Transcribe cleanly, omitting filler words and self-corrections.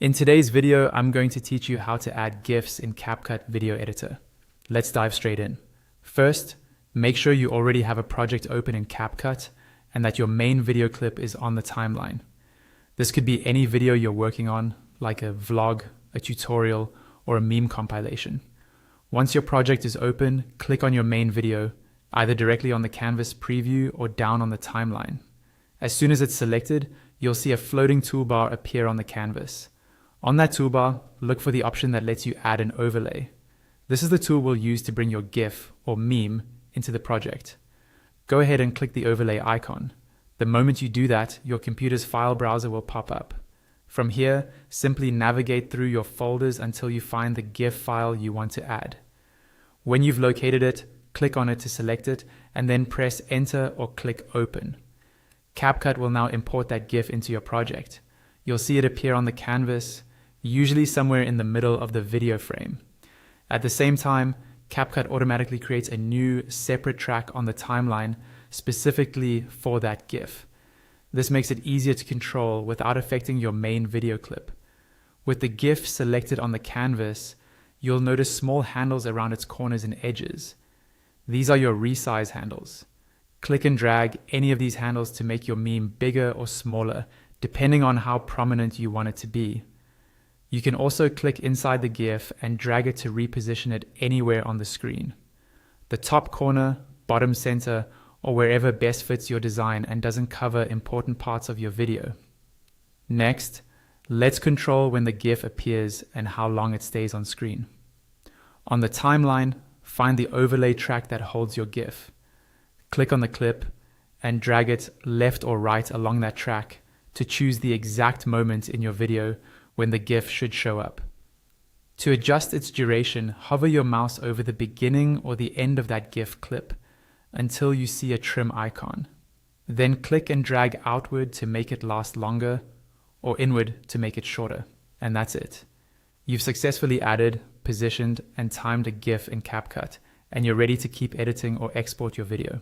In today's video, I'm going to teach you how to add GIFs in CapCut Video Editor. Let's dive straight in. First, make sure you already have a project open in CapCut and that your main video clip is on the timeline. This could be any video you're working on, like a vlog, a tutorial, or a meme compilation. Once your project is open, click on your main video, either directly on the canvas preview or down on the timeline. As soon as it's selected, you'll see a floating toolbar appear on the canvas. On that toolbar, look for the option that lets you add an overlay. This is the tool we'll use to bring your GIF or meme into the project. Go ahead and click the overlay icon. The moment you do that, your computer's file browser will pop up. From here, simply navigate through your folders until you find the GIF file you want to add. When you've located it, click on it to select it, and then press Enter or click Open. CapCut will now import that GIF into your project. You'll see it appear on the canvas, usually somewhere in the middle of the video frame. At the same time, CapCut automatically creates a new separate track on the timeline specifically for that GIF. This makes it easier to control without affecting your main video clip. With the GIF selected on the canvas, you'll notice small handles around its corners and edges. These are your resize handles. Click and drag any of these handles to make your meme bigger or smaller, depending on how prominent you want it to be. You can also click inside the GIF and drag it to reposition it anywhere on the screen. The top corner, bottom center, or wherever best fits your design and doesn't cover important parts of your video. Next, let's control when the GIF appears and how long it stays on screen. On the timeline, find the overlay track that holds your GIF. Click on the clip and drag it left or right along that track to choose the exact moment in your video when the GIF should show up. To adjust its duration, hover your mouse over the beginning or the end of that GIF clip until you see a trim icon. Then click and drag outward to make it last longer, or inward to make it shorter. And that's it. You've successfully added, positioned, and timed a GIF in CapCut, and you're ready to keep editing or export your video.